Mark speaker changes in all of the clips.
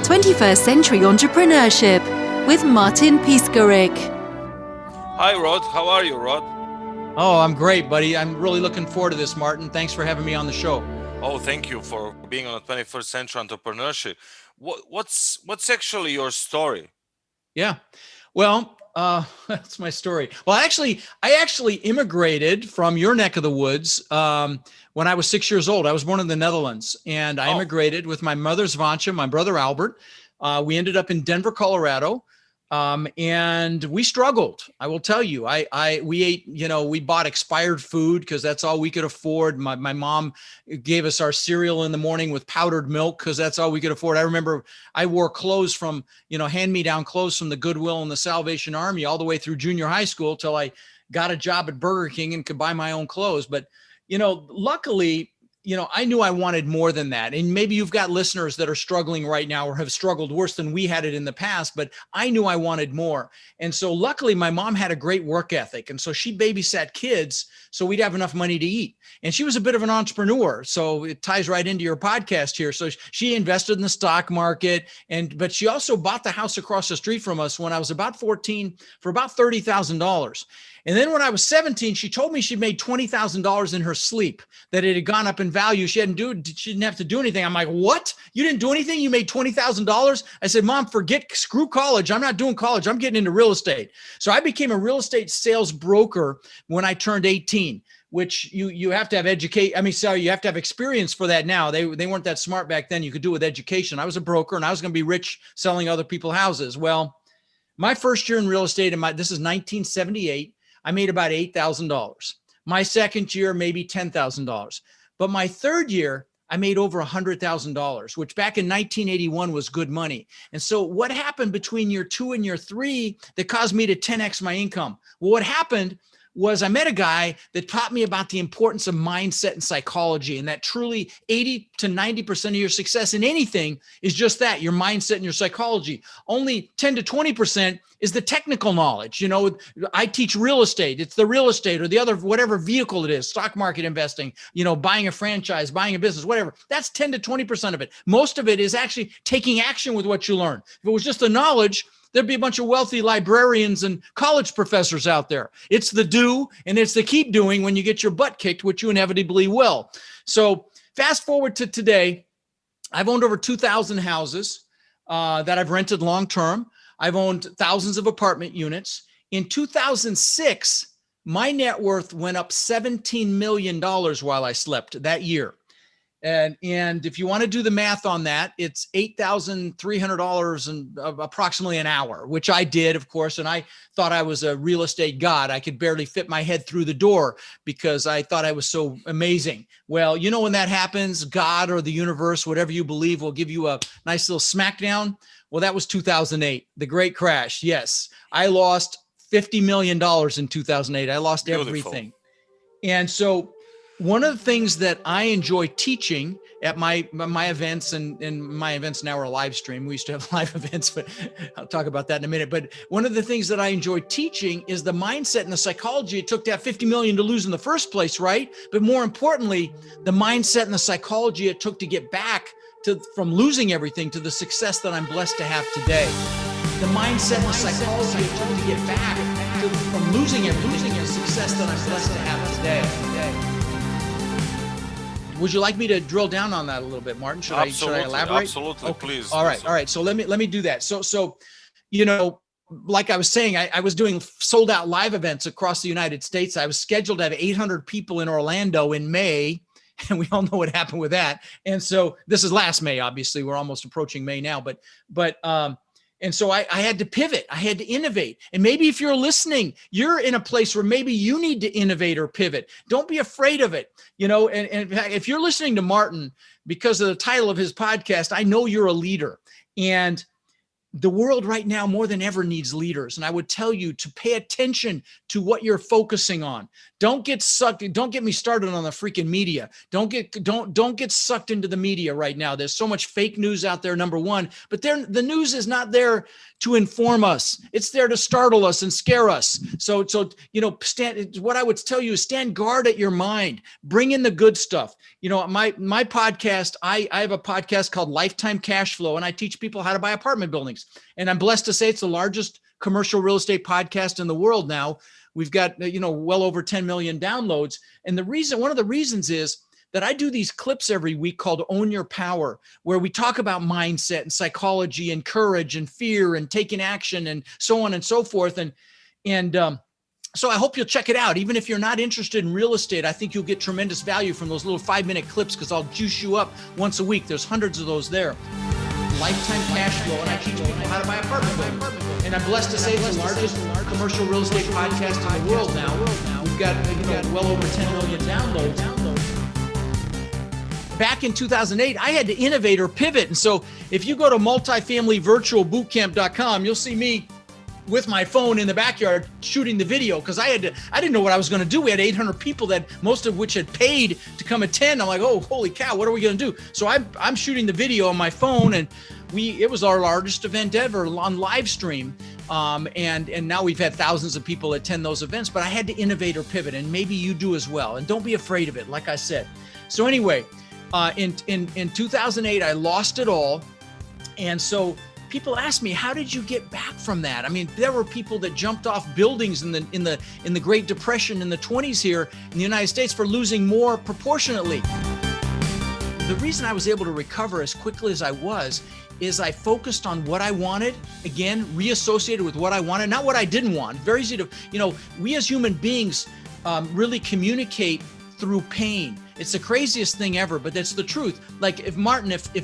Speaker 1: 21st Century Entrepreneurship with Martin Piskarik.
Speaker 2: Hi, Rod. How are you, Rod?
Speaker 3: Oh, I'm great, buddy. I'm really looking forward to this, Martin. Thanks for having me on the show.
Speaker 2: Oh, thank you for being on the 21st Century Entrepreneurship. What's actually your story?
Speaker 3: Yeah. Well, that's my story. Well, I actually immigrated from your neck of the woods when I was 6 years old. I was born in the Netherlands, and I immigrated with my mother's Vansha, my brother Albert. We ended up in Denver, Colorado. And we struggled. I will tell you, we ate, we bought expired food because that's all we could afford. My mom gave us our cereal in the morning with powdered milk because that's all we could afford. I remember I wore clothes from, hand-me-down clothes from the Goodwill and the Salvation Army all the way through junior high school till I got a job at Burger King and could buy my own clothes. But, luckily, I knew I wanted more than that. And maybe you've got listeners that are struggling right now or have struggled worse than we had it in the past, but I knew I wanted more. And so luckily my mom had a great work ethic. And so she babysat kids so we'd have enough money to eat. And she was a bit of an entrepreneur. So it ties right into your podcast here. So she invested in the stock market, but she also bought the house across the street from us when I was about 14 for about $30,000. And then when I was 17, she told me she'd made $20,000 in her sleep, that it had gone up in value. She didn't have to do anything. I'm like, what? You didn't do anything? You made $20,000? I said, Mom, screw college. I'm not doing college. I'm getting into real estate. So I became a real estate sales broker when I turned 18, which you have to have you have to have experience for that now. They weren't that smart back then. You could do it with education. I was a broker and I was going to be rich selling other people's houses. Well, my first year in real estate, this is 1978. I made about $8,000. My second year, maybe $10,000. But my third year, I made over $100,000, which back in 1981 was good money. And so what happened between year 2 and year 3 that caused me to 10x my income? Well, what happened was I met a guy that taught me about the importance of mindset and psychology, and that truly 80 to 90% of your success in anything is just that, your mindset and your psychology. Only 10 to 20% is the technical knowledge. I teach real estate. It's the real estate or the other, whatever vehicle it is, stock market investing, buying a franchise, buying a business, whatever. That's 10 to 20% of it. Most of it is actually taking action with what you learn. If it was just the knowledge, there'd be a bunch of wealthy librarians and college professors out there. It's the do and it's the keep doing when you get your butt kicked, which you inevitably will. So fast forward to today, I've owned over 2,000 houses that I've rented long-term. I've owned thousands of apartment units. In 2006, my net worth went up $17 million while I slept that year. And if you want to do the math on that, it's $8,300 and approximately an hour, which I did, of course. And I thought I was a real estate god. I could barely fit my head through the door because I thought I was so amazing. Well, when that happens, God or the universe, whatever you believe, will give you a nice little smackdown. Well, that was 2008, the great crash. Yes, I lost $50 million in 2008. I lost everything. And so one of the things that I enjoy teaching at my events, and my events now are a live stream. We used to have live events, but I'll talk about that in a minute. But one of the things that I enjoy teaching is the mindset and the psychology it took to have 50 million to lose in the first place, right? But more importantly, the mindset and the psychology it took to get back from losing everything to the success that I'm blessed to have today. The mindset and the psychology it took to get back from losing everything to the success that I'm blessed to have today. Would you like me to drill down on that a little bit, Martin? Should I elaborate?
Speaker 2: Absolutely,
Speaker 3: okay.
Speaker 2: Please.
Speaker 3: All right. So let me do that. So like I was saying, I was doing sold out live events across the United States. I was scheduled to have 800 people in Orlando in May, and we all know what happened with that. And so this is last May, obviously. We're almost approaching May now, and so I had to pivot. I had to innovate. And maybe if you're listening, you're in a place where maybe you need to innovate or pivot. Don't be afraid of it. And if you're listening to Martin, because of the title of his podcast, I know you're a leader. And the world right now more than ever needs leaders. And I would tell you to pay attention to what you're focusing on. Don't get sucked. Don't get me started on the freaking media. Don't get sucked into the media right now. There's so much fake news out there, number one, but the news is not there to inform us. It's there to startle us and scare us. So, what I would tell you is stand guard at your mind, bring in the good stuff. My podcast, I have a podcast called Lifetime Cash Flow, and I teach people how to buy apartment buildings. And I'm blessed to say it's the largest commercial real estate podcast in the world now. We've got, well over 10 million downloads. And one of the reasons is that I do these clips every week called Own Your Power, where we talk about mindset and psychology and courage and fear and taking action and so on and so forth. So I hope you'll check it out. Even if you're not interested in real estate, I think you'll get tremendous value from those little 5-minute clips because I'll juice you up once a week. There's hundreds of those there. Lifetime Cash Flow, and I teach people how to buy apartment buildings. And I'm blessed to say it's the largest commercial real estate podcast in the world now. We've got well over 10 million downloads. Back in 2008, I had to innovate or pivot. And so if you go to multifamilyvirtualbootcamp.com, you'll see me with my phone in the backyard shooting the video because I didn't know what I was going to do. We had 800 people that most of which had paid to come attend. I'm like, oh, holy cow, what are we going to do? So I'm shooting the video on my phone, and it was our largest event ever on live stream. And now we've had thousands of people attend those events, but I had to innovate or pivot, and maybe you do as well. And don't be afraid of it, like I said. So anyway, in 2008, I lost it all. And so people ask me, how did you get back from that? I mean, there were people that jumped off buildings in the Great Depression in the 20s here in the United States for losing more proportionately. The reason I was able to recover as quickly as I was is I focused on what I wanted, again, reassociated with what I wanted, not what I didn't want. Very easy to, we as human beings really communicate through pain. It's the craziest thing ever, but that's the truth. Like if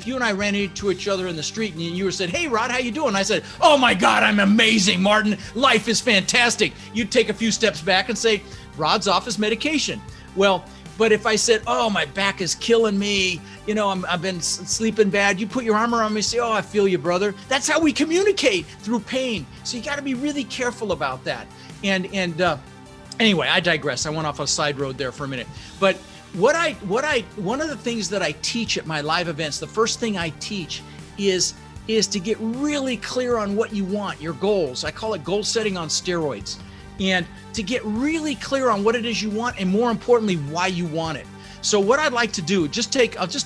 Speaker 3: you and I ran into each other in the street and you said, hey, Rod, how you doing? I said, oh my God, I'm amazing, Martin. Life is fantastic. You'd take a few steps back and say, Rod's off his medication. Well, but if I said, oh, my back is killing me, I've been sleeping bad, you put your arm around me and say, oh, I feel you, brother. That's how we communicate, through pain. So you got to be really careful about that. And anyway, I digress. I went off a side road there for a minute. But one of the things that I teach at my live events, the first thing I teach is to get really clear on what you want, your goals. I call it goal setting on steroids. And to get really clear on what it is you want, and more importantly, why you want it. So what I'd like to do, I'll just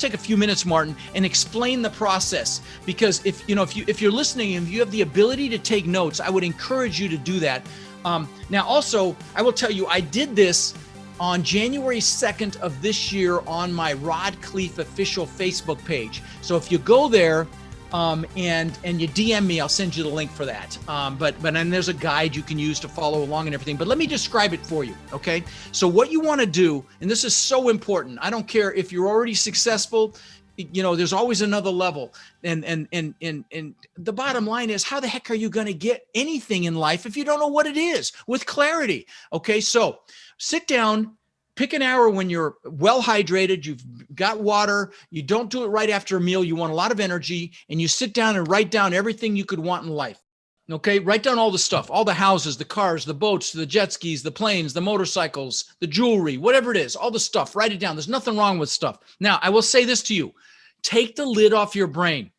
Speaker 3: take a few minutes, Martin, and explain the process. Because if you're listening and you have the ability to take notes, I would encourage you to do that. Now, also, I will tell you, I did this on January 2nd of this year on my Rod Khleif official Facebook page. So if you go there and you DM me, I'll send you the link for that. But then there's a guide you can use to follow along and everything. But let me describe it for you, okay? So what you want to do, and this is so important, I don't care if you're already successful, there's always another level. And the bottom line is, how the heck are you going to get anything in life if you don't know what it is with clarity? Okay, so sit down, pick an hour when you're well hydrated, you've got water, you don't do it right after a meal, you want a lot of energy, and you sit down and write down everything you could want in life. Okay, write down all the stuff, all the houses, the cars, the boats, the jet skis, the planes, the motorcycles, the jewelry, whatever it is, all the stuff, write it down. There's nothing wrong with stuff. Now, I will say this to you. Take the lid off your brain.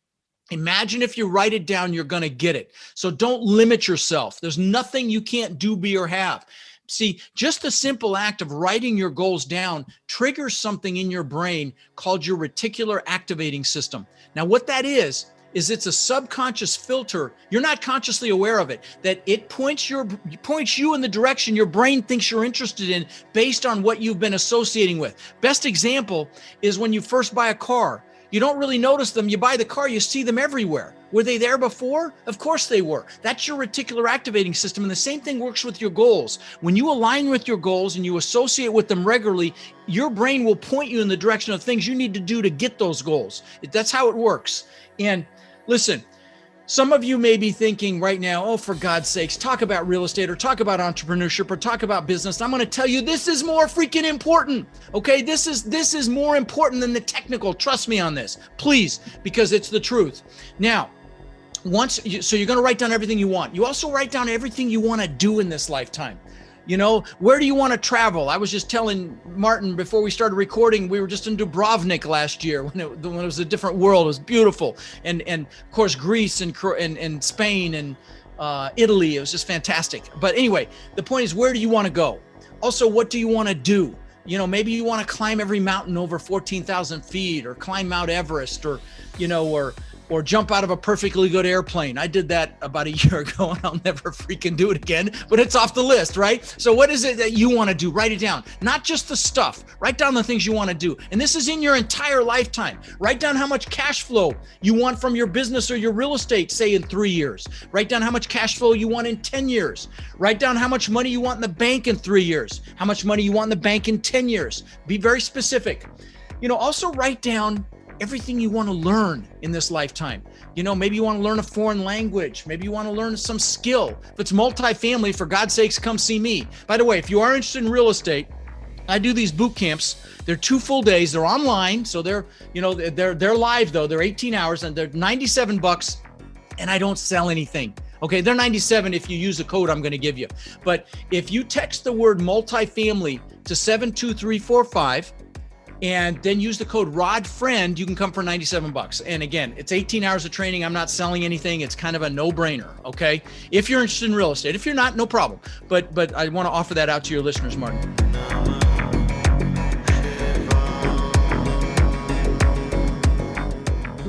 Speaker 3: Imagine if you write it down, you're going to get it. So don't limit yourself. There's nothing you can't do, be, or have. See, just the simple act of writing your goals down triggers something in your brain called your reticular activating system. Now, what that is it's a subconscious filter. You're not consciously aware of it, that it points you in the direction your brain thinks you're interested in based on what you've been associating with. Best example is when you first buy a car. You don't really notice them. You buy the car, you see them everywhere. Were they there before? Of course they were. That's your reticular activating system. And the same thing works with your goals. When you align with your goals and you associate with them regularly, your brain will point you in the direction of things you need to do to get those goals. That's how it works. And listen, some of you may be thinking right now, oh, for God's sakes, talk about real estate or talk about entrepreneurship or talk about business. I'm going to tell you, this is more freaking important. Okay. This is more important than the technical. Trust me on this, please, because it's the truth. Now, So you're going to write down everything you want. You also write down everything you want to do in this lifetime. Where do you want to travel? I was just telling Martin before we started recording, we were just in Dubrovnik last year when it was a different world. It was beautiful. And of course, Greece and Spain and Italy. It was just fantastic. But anyway, the point is, where do you want to go? Also, what do you want to do? Maybe you want to climb every mountain over 14,000 feet, or climb Mount Everest, or jump out of a perfectly good airplane. I did that about a year ago and I'll never freaking do it again, but it's off the list, right? So what is it that you want to do? Write it down. Not just the stuff. Write down the things you want to do. And this is in your entire lifetime. Write down how much cash flow you want from your business or your real estate, say in 3 years. Write down how much cash flow you want in 10 years. Write down how much money you want in the bank in 3 years. How much money you want in the bank in 10 years. Be very specific. Also write down everything you want to learn in this lifetime. Maybe you want to learn a foreign language. Maybe you want to learn some skill. If it's multifamily, for God's sakes, come see me. By the way, if you are interested in real estate, I do these boot camps. They're 2 full days. They're online. So they're live though. They're 18 hours and they're $97 and I don't sell anything. Okay. They're $97 if you use the code I'm going to give you. But if you text the word multifamily to 72345, and then use the code RODFRIEND, you can come for $97. And again, it's 18 hours of training. I'm not selling anything. It's kind of a no-brainer, okay? If you're interested in real estate. If you're not, no problem. But I want to offer that out to your listeners, Martin.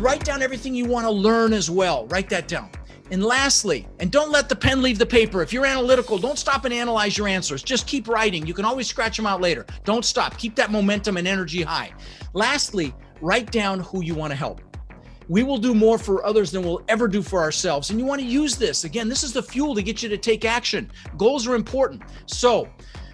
Speaker 3: Write down everything you want to learn as well. Write that down. And lastly, and don't let the pen leave the paper. If you're analytical, don't stop and analyze your answers. Just keep writing. You can always scratch them out later. Don't stop. Keep that momentum and energy high. Lastly, write down who you want to help. We will do more for others than we'll ever do for ourselves. And you want to use this. Again, this is the fuel to get you to take action. Goals are important. So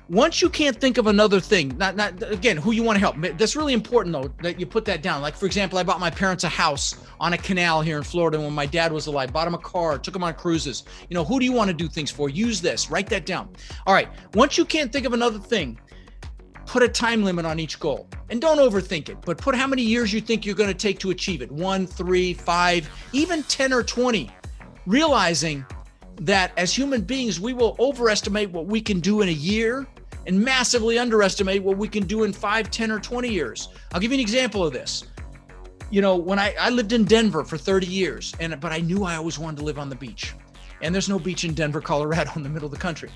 Speaker 3: once you can't think of another thing, not again, who you want to help. That's really important though, that you put that down. Like for example, I bought my parents a house on a canal here in Florida when my dad was alive, bought him a car, took him on cruises. Who do you want to do things for? Use this, write that down. All right. Once you can't think of another thing, put a time limit on each goal and don't overthink it, but put how many years you think you're going to take to achieve it. 1, 3, 5, even 10 or 20, realizing that as human beings, we will overestimate what we can do in a year and massively underestimate what we can do in 5, 10, or 20 years. I'll give you an example of this. When I lived in Denver for 30 years, but I knew I always wanted to live on the beach. And there's no beach in Denver, Colorado, in the middle of the country.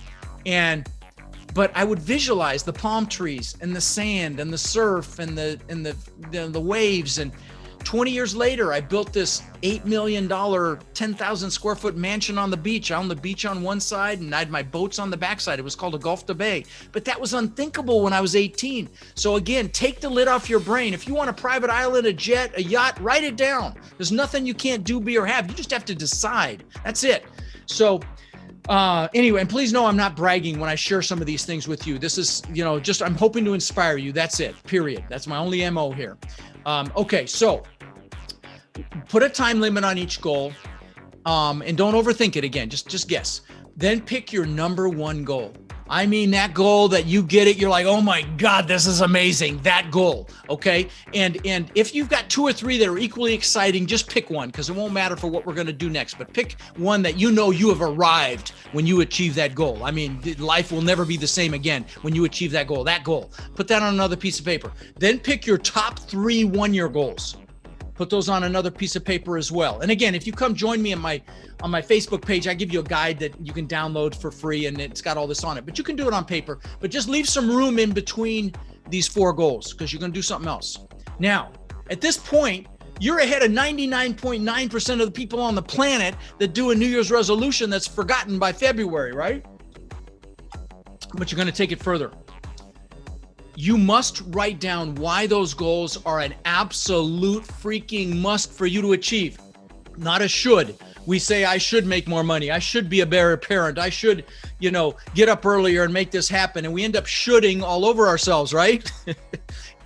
Speaker 3: But I would visualize the palm trees and the sand and the surf and the waves. And 20 years later, I built this $8 million, 10,000 square foot mansion on the beach. I owned the beach on one side and I had my boats on the backside. It was called a Gulf to Bay. But that was unthinkable when I was 18. So again, take the lid off your brain. If you want a private island, a jet, a yacht, write it down. There's nothing you can't do, be, or have. You just have to decide. That's it. So anyway, and please know I'm not bragging when I share some of these things with you. This is, just I'm hoping to inspire you. That's it, period. That's my only MO here. Okay, so put a time limit on each goal, and don't overthink it again. Just guess. Then pick your number one goal. I mean, that goal that you get it, you're like, oh my God, this is amazing. That goal, okay? And if you've got 2 or 3 that are equally exciting, just pick one because it won't matter for what we're going to do next. But pick one that you have arrived when you achieve that goal. I mean, life will never be the same again when you achieve that goal. Put that on another piece of paper. Then pick your top 3 one-year goals. Put those on another piece of paper as well. And again, if you come join me on my Facebook page, I give you a guide that you can download for free and it's got all this on it. But you can do it on paper, but just leave some room in between these 4 goals because you're going to do something else. Now, at this point, you're ahead of 99.9% of the people on the planet that do a New Year's resolution that's forgotten by February, right? But you're going to take it further. You must write down why those goals are an absolute freaking must for you to achieve, not a should. We say, I should make more money. I should be a better parent. I should, get up earlier and make this happen. And we end up shoulding all over ourselves, right?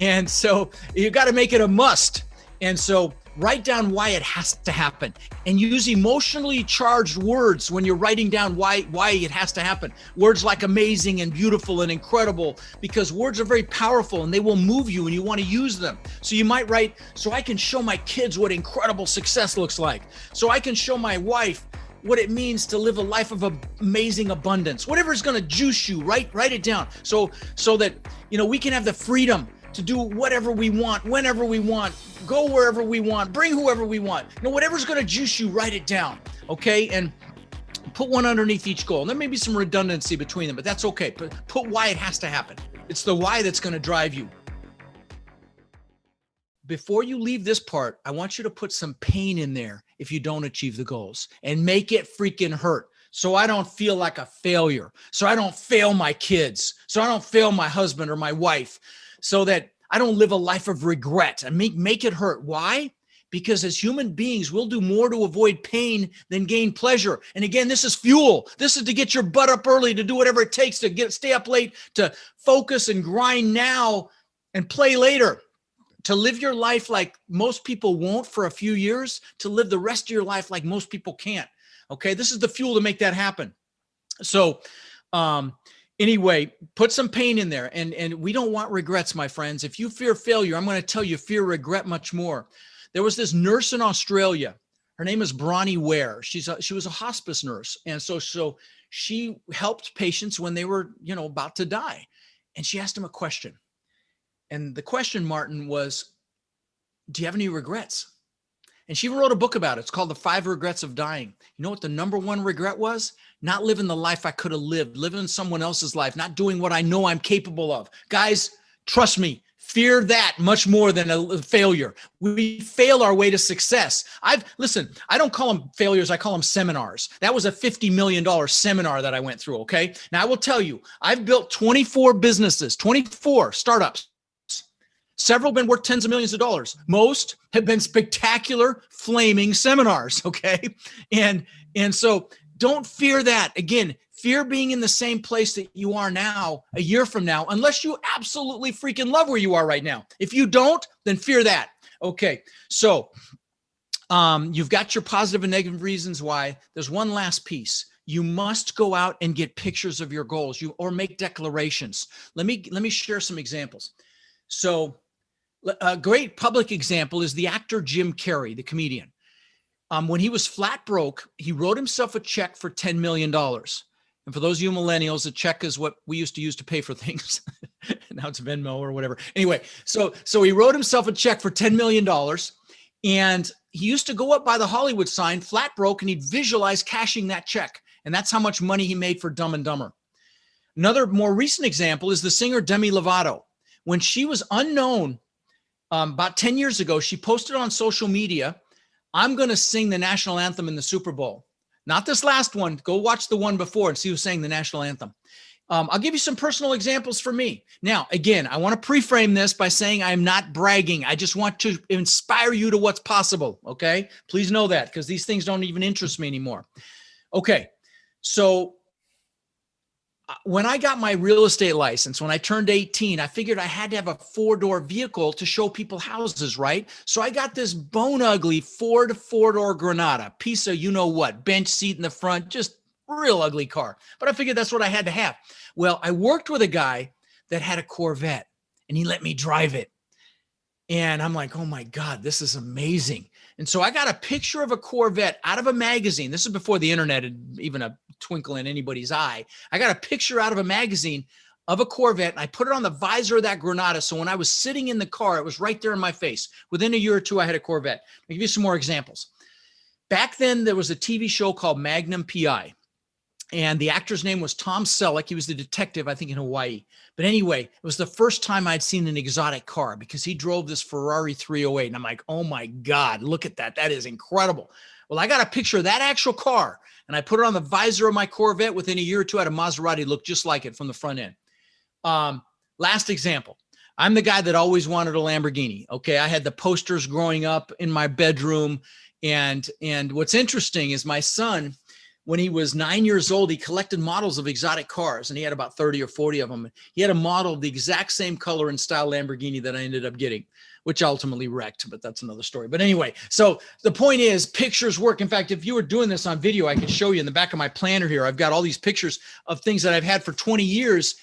Speaker 3: And so you got to make it a must. And so Write down why it has to happen, and use emotionally charged words when you're writing down why it has to happen. Words like amazing and beautiful and incredible, because words are very powerful and they will move you and you want to use them. So you might write, so I can show my kids what incredible success looks like. So I can show my wife what it means to live a life of amazing abundance. Whatever is going to juice you, write it down. So that, we can have the freedom to do whatever we want, whenever we want, go wherever we want, bring whoever we want. Whatever's going to juice you, write it down. Okay. And put one underneath each goal. And there may be some redundancy between them, but that's okay. But put why it has to happen. It's the why that's going to drive you. Before you leave this part, I want you to put some pain in there if you don't achieve the goals, and make it freaking hurt. So I don't feel like a failure. So I don't fail my kids. So I don't fail my husband or my wife, so that I don't live a life of regret, and make it hurt. Why? Because as human beings, we'll do more to avoid pain than gain pleasure. And again, this is fuel. This is to get your butt up early, to do whatever it takes to stay up late, to focus and grind now and play later. To live your life like most people won't for a few years, to live the rest of your life like most people can't. Okay, this is the fuel to make that happen. So anyway, put some pain in there. And we don't want regrets, my friends. If you fear failure, I'm going to tell you, fear regret much more. There was this nurse in Australia. Her name is Bronnie Ware. She was a hospice nurse. And so she helped patients when they were, about to die. And she asked them a question. And the question, Martin, was, do you have any regrets? And she wrote a book about it. It's called The 5 Regrets of Dying. You know what the number one regret was? Not living the life I could have lived, living someone else's life, not doing what I know I'm capable of. Guys, trust me, fear that much more than a failure. We fail our way to success. Listen, I don't call them failures. I call them seminars. That was a $50 million seminar that I went through. Okay. Now I will tell you, I've built 24 businesses, 24 startups. Several have been worth tens of millions of dollars. Most have been spectacular, flaming seminars, okay? And so don't fear that. Again, fear being in the same place that you are now a year from now, unless you absolutely freaking love where you are right now. If you don't, then fear that. Okay, so you've got your positive and negative reasons why. There's one last piece. You must go out and get pictures of your goals, or make declarations. Let me share some examples. So a great public example is the actor Jim Carrey, the comedian. When he was flat broke, he wrote himself a check for $10 million. And for those of you millennials, a check is what we used to use to pay for things. Now it's Venmo or whatever. Anyway, so he wrote himself a check for $10 million. And he used to go up by the Hollywood sign, flat broke, and he'd visualize cashing that check. And that's how much money he made for Dumb and Dumber. Another more recent example is the singer Demi Lovato. When she was unknown, about 10 years ago, she posted on social media, I'm going to sing the national anthem in the Super Bowl. Not this last one. Go watch the one before and see who sang the national anthem. I'll give you some personal examples for me. Now, again, I want to pre-frame this by saying I'm not bragging. I just want to inspire you to what's possible, okay? Please know that, because these things don't even interest me anymore. Okay, so when I got my real estate license, when I turned 18, I figured I had to have a 4-door vehicle to show people houses, right? So I got this bone ugly Ford 4-door Granada, piece of you-know-what, bench seat in the front, just real ugly car. But I figured that's what I had to have. Well, I worked with a guy that had a Corvette, and he let me drive it. And I'm like, oh my God, this is amazing. And so I got a picture of a Corvette out of a magazine. This is before the internet had even a twinkle in anybody's eye. I got a picture out of a magazine of a Corvette, and I put it on the visor of that Granada. So when I was sitting in the car, it was right there in my face. Within a year or two, I had a Corvette. I'll give you some more examples. Back then, there was a TV show called Magnum PI. And the actor's name was Tom Selleck. He was the detective, I think, in Hawaii. But anyway, it was the first time I'd seen an exotic car, because he drove this Ferrari 308. And I'm like, oh my God, look at that. That is incredible. Well, I got a picture of that actual car, and I put it on the visor of my Corvette. Within a year or two, I had a Maserati look just like it from the front end. Last example. I'm the guy that always wanted a Lamborghini. Okay. I had the posters growing up in my bedroom. And what's interesting is my son, when he was 9 years old, he collected models of exotic cars, and he had about 30 or 40 of them. He had a model of the exact same color and style Lamborghini that I ended up getting. which ultimately wrecked, but that's another story. But anyway, so the point is pictures work. In fact, if you were doing this on video, I could show you in the back of my planner here. I've got all these pictures of things that I've had for 20 years.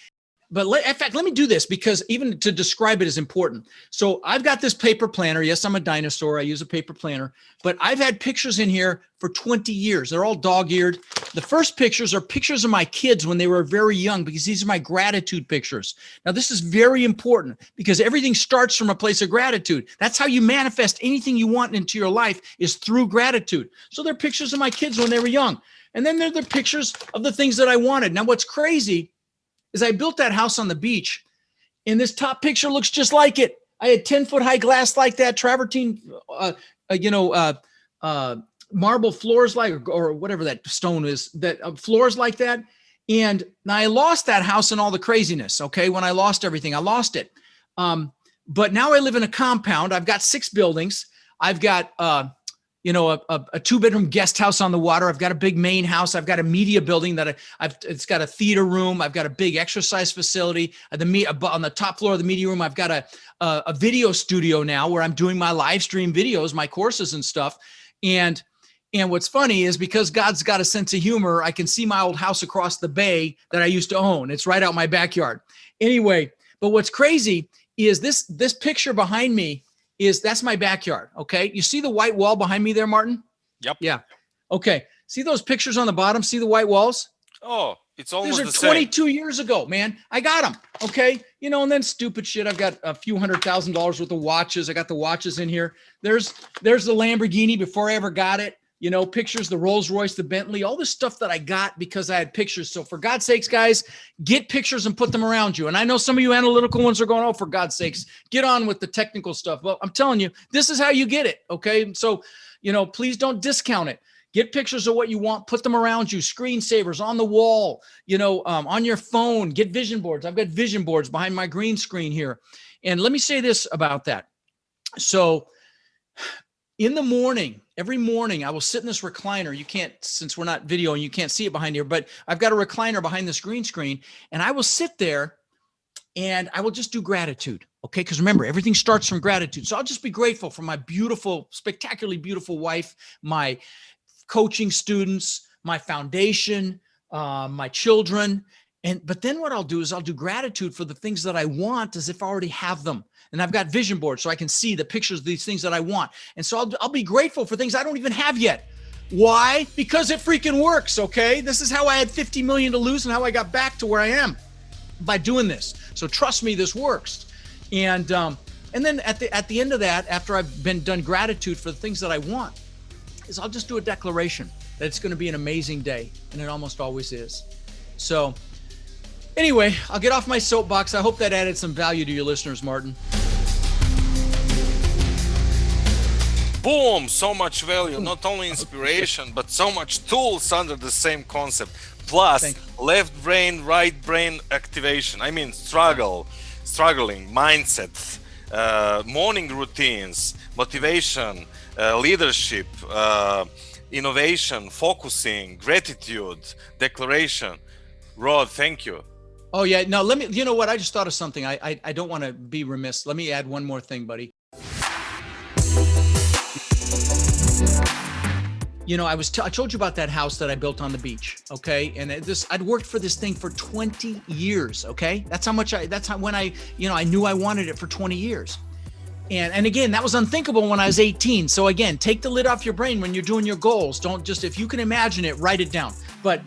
Speaker 3: But in fact, let me do this because even to describe it is important. So I've got this paper planner. Yes, I'm a dinosaur. I use a paper planner, but I've had pictures in here for 20 years. They're all dog-eared. The first pictures are pictures of my kids when they were very young, because these are my gratitude pictures. Now, this is very important because everything starts from a place of gratitude. That's how you manifest anything you want into your life, is through gratitude. So they're pictures of my kids when they were young. And then they're the pictures of the things that I wanted. Now, what's crazy is I built that house on the beach, and this top picture looks just like it. I had 10-foot high glass like that, travertine, marble floors or whatever that stone is, that floors like that. And now I lost that house and all the craziness. Okay. When I lost everything, I lost it. But now I live in a compound. I've got 6 buildings. I've got, a 2-bedroom guest house on the water. I've got a big main house. I've got a media building that it's got a theater room. I've got a big exercise facility. On the top floor of the media room, I've got a video studio now where I'm doing my live stream videos, my courses and stuff. And what's funny is because God's got a sense of humor, I can see my old house across the bay that I used to own. It's right out my backyard. Anyway, but what's crazy is this picture behind me that's my backyard. Okay. You see the white wall behind me there, Martin?
Speaker 2: Yep.
Speaker 3: Yeah. Okay. See those pictures on the bottom? See the white walls?
Speaker 2: Oh, it's almost
Speaker 3: These are 22 years ago, man. I got them. Okay. And then stupid shit. I've got a few $100,000 worth of watches. I got the watches in here. There's the Lamborghini before I ever got it. Pictures, the Rolls Royce, the Bentley, all this stuff that I got because I had pictures. So for God's sakes, guys, get pictures and put them around you. And I know some of you analytical ones are going, oh, for God's sakes, get on with the technical stuff. Well, I'm telling you, this is how you get it. Okay. So, please don't discount it. Get pictures of what you want, put them around you, screensavers on the wall, on your phone, get vision boards. I've got vision boards behind my green screen here. And let me say this about that. So in the morning, every morning, I will sit in this recliner. You can't, since we're not videoing, you can't see it behind here, but I've got a recliner behind this green screen, and I will sit there and I will just do gratitude. Okay. Because remember, everything starts from gratitude. So I'll just be grateful for my beautiful, spectacularly beautiful wife, my coaching students, my foundation, my children. But then what I'll do is I'll do gratitude for the things that I want as if I already have them. And I've got vision boards so I can see the pictures of these things that I want. And so I'll be grateful for things I don't even have yet. Why? Because it freaking works. Okay. This is how I had 50 million to lose and how I got back to where I am by doing this. So trust me, this works. And then at the end of that, after I've done gratitude for the things that I want, is I'll just do a declaration that it's going to be an amazing day. And it almost always is. So anyway, I'll get off my soapbox. I hope that added some value to your listeners, Martin.
Speaker 2: Boom! So much value, not only inspiration, but so much tools under the same concept. Plus, left brain, right brain activation. I mean, struggling, mindset, morning routines, motivation, leadership, innovation, focusing, gratitude, declaration. Rod, thank you.
Speaker 3: Oh yeah, no, you know what? I just thought of something. I don't want to be remiss. Let me add one more thing, buddy. I told you about that house that I built on the beach. Okay. And I'd worked for this thing for 20 years. Okay. That's when I knew I wanted it for 20 years. And again, that was unthinkable when I was 18. So again, take the lid off your brain when you're doing your goals. Don't just, if you can imagine it, write it down. But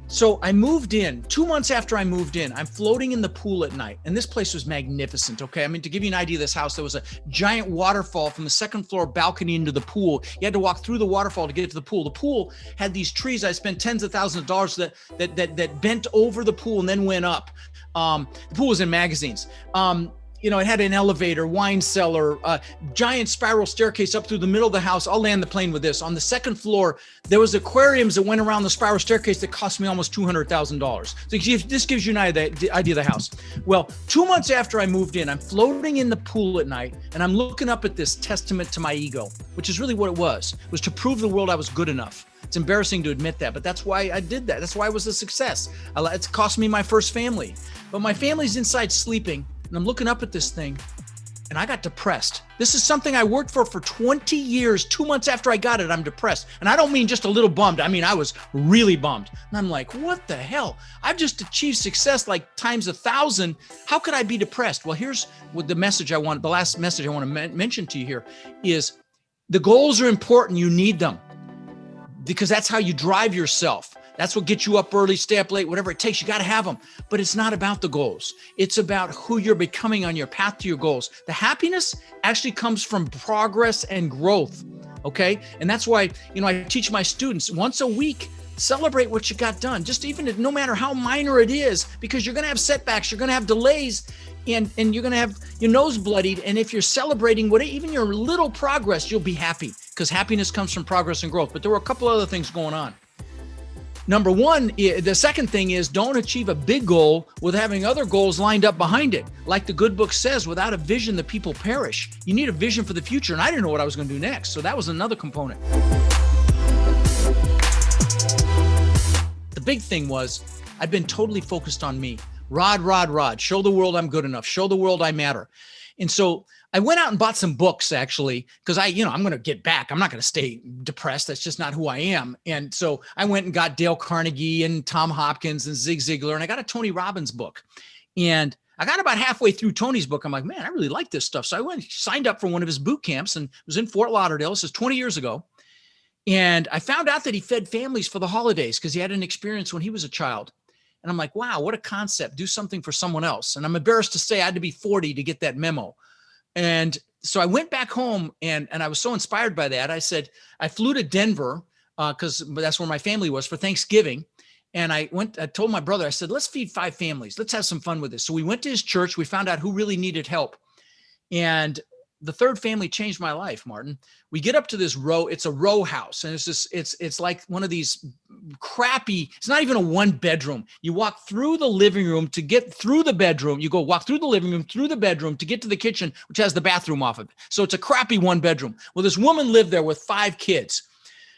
Speaker 3: so I moved in 2 months after I moved in, I'm floating in the pool at night. And this place was magnificent. Okay. I mean, to give you an idea of this house, there was a giant waterfall from the second floor balcony into the pool. You had to walk through the waterfall to get to the pool. The pool had these trees. I spent tens of thousands of dollars that bent over the pool and then went up. The pool was in magazines. It had an elevator, wine cellar, giant spiral staircase up through the middle of the house. I'll land the plane with this. On the second floor, there was aquariums that went around the spiral staircase that cost me almost $200,000. So this gives you an idea of the house. Well, 2 months after I moved in, I'm floating in the pool at night, and I'm looking up at this testament to my ego, which is really what it was to prove to the world I was good enough. It's embarrassing to admit that, but that's why I did that. That's why it was a success. It's cost me my first family, but my family's inside sleeping. And I'm looking up at this thing, and I got depressed. This is something I worked for 20 years. 2 months after I got it, I'm depressed. And I don't mean just a little bummed. I mean, I was really bummed. And I'm like, what the hell? I've just achieved success like times 1,000. How could I be depressed? Well, here's what the last message I want to mention to you here is the goals are important. You need them because that's how you drive yourself. That's what gets you up early, stay up late, whatever it takes. You got to have them. But it's not about the goals. It's about who you're becoming on your path to your goals. The happiness actually comes from progress and growth. Okay. And that's why, I teach my students once a week, celebrate what you got done. Just even no matter how minor it is, because you're going to have setbacks, you're going to have delays, and you're going to have your nose bloodied. And if you're celebrating even your little progress, you'll be happy because happiness comes from progress and growth. But there were a couple other things going on. Number one, the second thing is don't achieve a big goal with having other goals lined up behind it. Like the good book says, without a vision, the people perish. You need a vision for the future. And I didn't know what I was going to do next. So that was another component. The big thing was I'd been totally focused on me. Rod. Show the world I'm good enough. Show the world I matter. And so I went out and bought some books actually, because I'm going to get back. I'm not going to stay depressed. That's just not who I am. And so I went and got Dale Carnegie and Tom Hopkins and Zig Ziglar, and I got a Tony Robbins book. And I got about halfway through Tony's book. I'm like, man, I really like this stuff. So I went and signed up for one of his boot camps and was in Fort Lauderdale. This is 20 years ago. And I found out that he fed families for the holidays because he had an experience when he was a child. And I'm like, wow, what a concept. Do something for someone else. And I'm embarrassed to say I had to be 40 to get that memo. And so I went back home and I was so inspired by that. I said, I flew to Denver because that's where my family was for Thanksgiving. And I told my brother, I said, let's feed 5 families. Let's have some fun with this. So we went to his church. We found out who really needed help. And the third family changed my life, Martin. We get up to this row. It's a row house. And it's like one of these crappy, it's not even a 1-bedroom. You walk through the living room to get through the bedroom. You go walk through the living room, through the bedroom to get to the kitchen, which has the bathroom off of it. So it's a crappy 1-bedroom. Well, this woman lived there with 5 kids.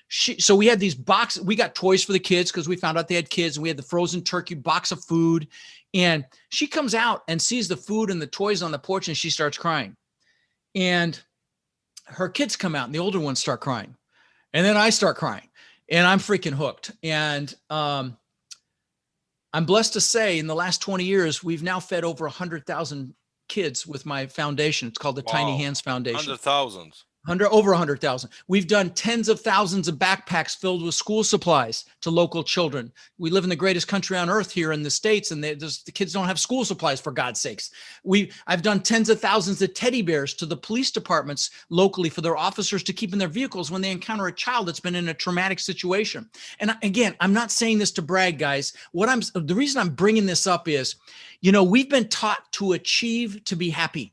Speaker 3: So we had these boxes. We got toys for the kids because we found out they had kids, and we had the frozen turkey box of food. And she comes out and sees the food and the toys on the porch, and she starts crying. And her kids come out and the older ones start crying. And then I start crying and I'm freaking hooked. And I'm blessed to say in the last 20 years, we've now fed over 100,000 kids with my foundation. It's called the Tiny Hands Foundation.
Speaker 2: 100,000.
Speaker 3: Over 100,000. We've done tens of thousands of backpacks filled with school supplies to local children. We live in the greatest country on earth here in the States, and the kids don't have school supplies, for God's sakes. I've done tens of thousands of teddy bears to the police departments locally for their officers to keep in their vehicles when they encounter a child that's been in a traumatic situation. And again, I'm not saying this to brag, guys. The reason I'm bringing this up is, we've been taught to achieve to be happy.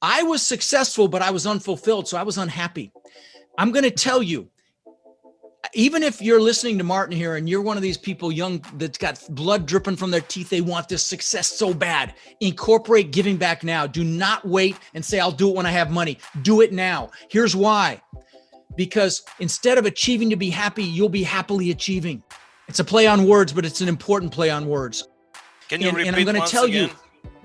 Speaker 3: I was successful, but I was unfulfilled, so I was unhappy. I'm going to tell you, even if you're listening to Martin here and you're one of these people young that's got blood dripping from their teeth, they want this success so bad. Incorporate giving back now. Do not wait and say, I'll do it when I have money. Do it now. Here's why. Because instead of achieving to be happy, you'll be happily achieving. It's a play on words, but it's an important play on words.
Speaker 2: Can you repeat
Speaker 3: and I'm going to tell
Speaker 2: again?
Speaker 3: you,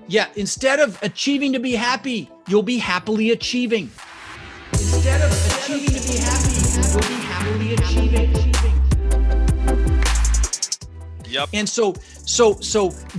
Speaker 3: yeah, instead of achieving to be happy, you'll be happily achieving. Instead of achieving to be happy, you'll be happily achieving.
Speaker 2: Yep.
Speaker 3: And so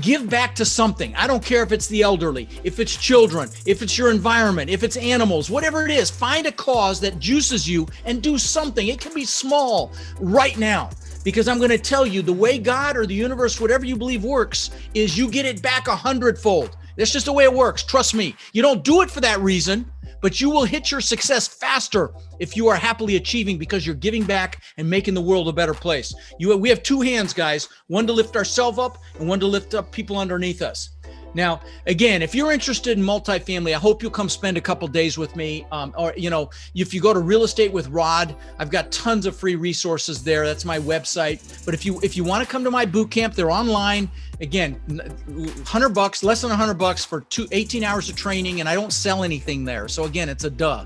Speaker 3: give back to something. I don't care if it's the elderly, if it's children, if it's your environment, if it's animals, whatever it is, find a cause that juices you and do something. It can be small right now. Because I'm going to tell you, the way God or the universe, whatever you believe works, is you get it back 100-fold. That's just the way it works. Trust me. You don't do it for that reason, but you will hit your success faster if you are happily achieving because you're giving back and making the world a better place. We have 2 hands, guys, one to lift ourselves up and one to lift up people underneath us. Now, again, if you're interested in multifamily, I hope you'll come spend a couple days with me. Or, if you go to Real Estate with Rod, I've got tons of free resources there. That's my website. But if you want to come to my boot camp, they're online. Again, $100, less than $100 for 18 hours of training, and I don't sell anything there. So again, it's a duh.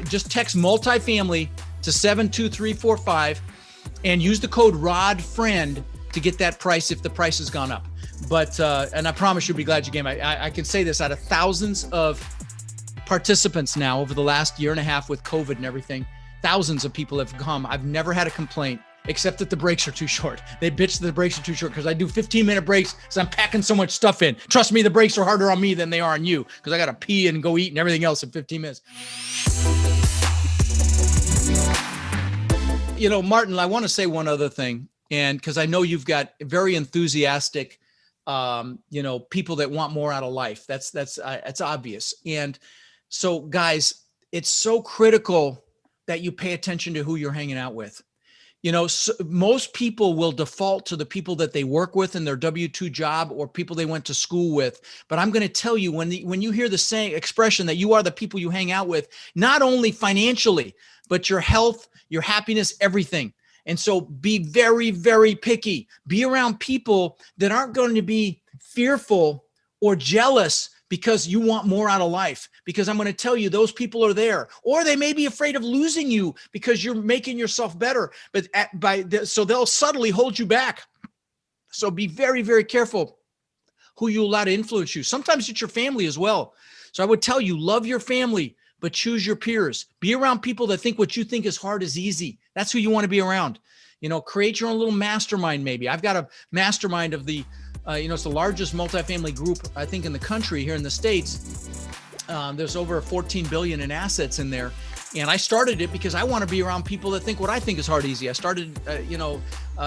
Speaker 3: Just text multifamily to 72345 and use the code RODFRIEND to get that price if the price has gone up. But, and I promise you'll be glad you came. I can say this, out of thousands of participants now over the last year and a half with COVID and everything. Thousands of people have come. I've never had a complaint, except that the breaks are too short. They bitch that the breaks are too short because I do 15-minute breaks because I'm packing so much stuff in. Trust me, the breaks are harder on me than they are on you because I got to pee and go eat and everything else in 15 minutes. You know, Martin, I want to say one other thing, and because I know you've got very enthusiastic, people that want more out of life. That's obvious. And so, guys, it's so critical that you pay attention to who you're hanging out with. You know, most people will default to the people that they work with in their W-2 job or people they went to school with. But I'm going to tell you, when you hear the saying expression that you are the people you hang out with, not only financially, but your health, your happiness, everything. And so be very, very picky. Be around people that aren't going to be fearful or jealous because you want more out of life. Because I'm going to tell you, those people are there. Or they may be afraid of losing you because you're making yourself better. So they'll subtly hold you back. So be very, very careful who you allow to influence you. Sometimes it's your family as well. So I would tell you, love your family, but choose your peers. Be around people that think what you think is hard is easy. That's who you want to be around. You know, create your own little mastermind maybe. I've got a mastermind of the it's the largest multifamily group, I think, in the country here in the States. There's over 14 billion in assets in there. And I started it because I want to be around people that think what I think is hard easy. I started,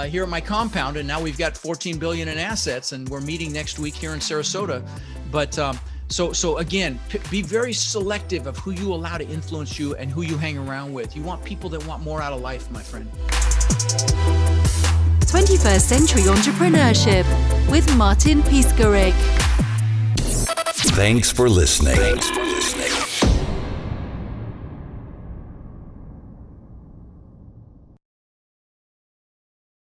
Speaker 3: here at my compound, and now we've got 14 billion in assets, and we're meeting next week here in Sarasota. But so again, be very selective of who you allow to influence you and who you hang around with. You want people that want more out of life, my friend.
Speaker 1: 21st Century Entrepreneurship with Martin Piskarik.
Speaker 4: Thanks for listening.